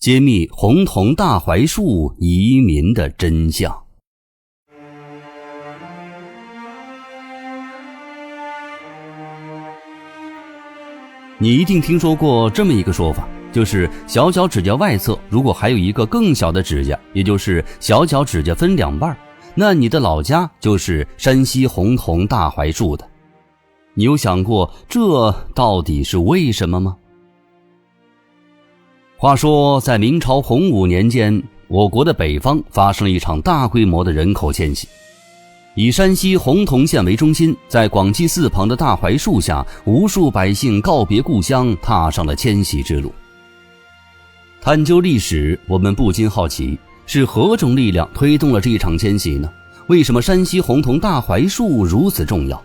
揭秘红桐大槐树移民的真相。你一定听说过这么一个说法，就是小脚指甲外侧如果还有一个更小的指甲，也就是小脚指甲分两半，那你的老家就是山西红桐大槐树的。你有想过这到底是为什么吗？话说在明朝洪武年间，我国的北方发生了一场大规模的人口迁徙。以山西洪桐县为中心，在广济寺旁的大槐树下，无数百姓告别故乡，踏上了迁徙之路。探究历史，我们不禁好奇，是何种力量推动了这场迁徙呢？为什么山西洪桐大槐树如此重要？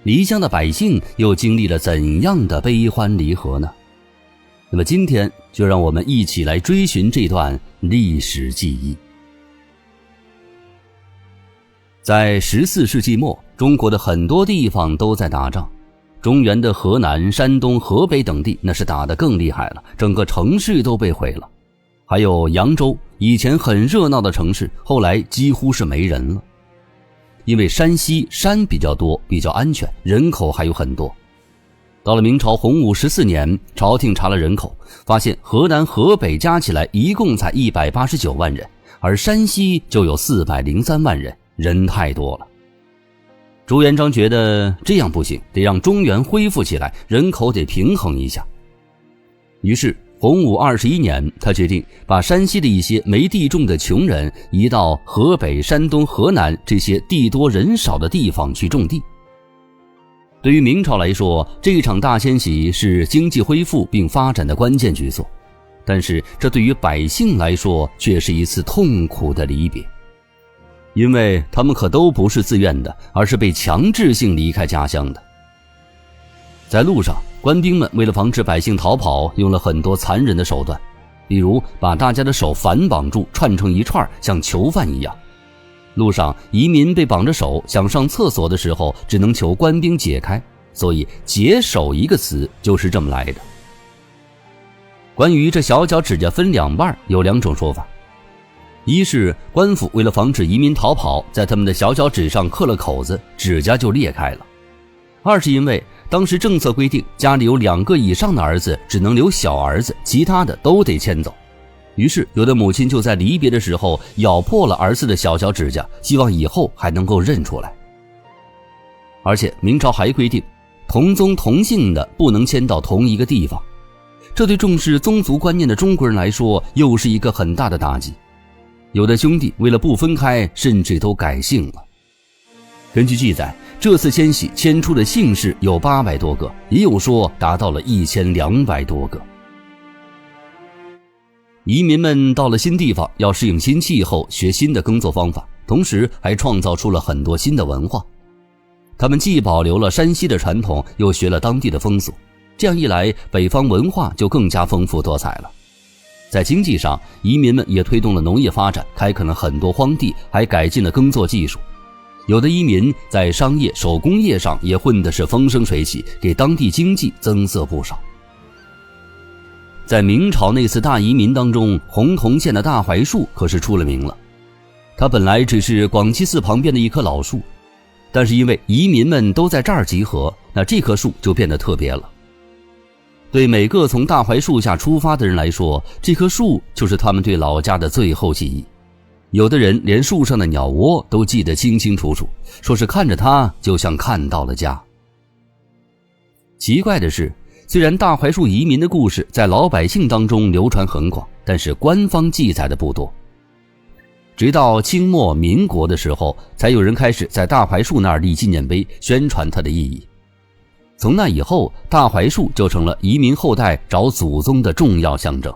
离乡的百姓又经历了怎样的悲欢离合呢？那么今天就让我们一起来追寻这段历史记忆。在14世纪末，中国的很多地方都在打仗，中原的河南、山东、河北等地那是打得更厉害了，整个城市都被毁了。还有扬州，以前很热闹的城市，后来几乎是没人了。因为山西山比较多，比较安全，人口还有很多。到了明朝洪武14年，朝廷查了人口，发现河南河北加起来一共才189万人，而山西就有403万人，人太多了。朱元璋觉得这样不行，得让中原恢复起来，人口得平衡一下。于是洪武21年，他决定把山西的一些没地种的穷人移到河北、山东、河南这些地多人少的地方去种地。对于明朝来说，这场大迁徙是经济恢复并发展的关键举措，但是这对于百姓来说却是一次痛苦的离别，因为他们可都不是自愿的，而是被强制性离开家乡的。在路上，官兵们为了防止百姓逃跑，用了很多残忍的手段，比如把大家的手反绑住，串成一串，像囚犯一样。路上移民被绑着手，想上厕所的时候只能求官兵解开，所以解手一个词就是这么来的。关于这小脚指甲分两半，有两种说法。一是官府为了防止移民逃跑，在他们的小脚趾上刻了口子，指甲就裂开了。二是因为当时政策规定，家里有2个以上的儿子只能留小儿子，其他的都得迁走。于是有的母亲就在离别的时候咬破了儿子的小脚指甲，希望以后还能够认出来。而且明朝还规定，同宗同姓的不能迁到同一个地方，这对重视宗族观念的中国人来说又是一个很大的打击。有的兄弟为了不分开，甚至都改姓了。根据记载，这次迁徙迁出的姓氏有800多个，也有说达到了1200多个。移民们到了新地方，要适应新气候，学新的耕作方法，同时还创造出了很多新的文化。他们既保留了山西的传统，又学了当地的风俗，这样一来，北方文化就更加丰富多彩了。在经济上，移民们也推动了农业发展，开垦了很多荒地，还改进了耕作技术。有的移民在商业、手工业上也混得是风生水起，给当地经济增色不少。在明朝那次大移民当中，洪桐县的大槐树可是出了名了。它本来只是广济寺旁边的一棵老树，但是因为移民们都在这儿集合，那这棵树就变得特别了。对每个从大槐树下出发的人来说，这棵树就是他们对老家的最后记忆。有的人连树上的鸟窝都记得清清楚楚，说是看着它就像看到了家。奇怪的是，虽然大槐树移民的故事在老百姓当中流传很广，但是官方记载的不多。直到清末民国的时候，才有人开始在大槐树那儿立纪念碑，宣传它的意义。从那以后，大槐树就成了移民后代找祖宗的重要象征。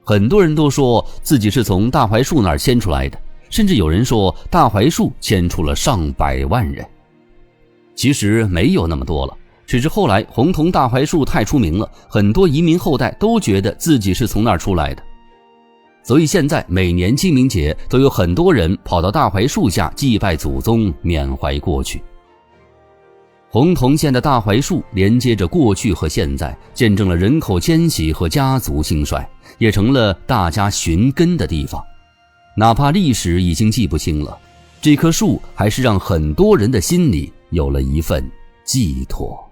很多人都说自己是从大槐树那儿迁出来的，甚至有人说大槐树迁出了上百万人。其实没有那么多了，只是后来洪桐大槐树太出名了，很多移民后代都觉得自己是从那儿出来的。所以现在每年清明节都有很多人跑到大槐树下祭拜祖宗，缅怀过去。洪洞县的大槐树连接着过去和现在，见证了人口迁徙和家族兴衰，也成了大家寻根的地方。哪怕历史已经记不清了，这棵树还是让很多人的心里有了一份寄托。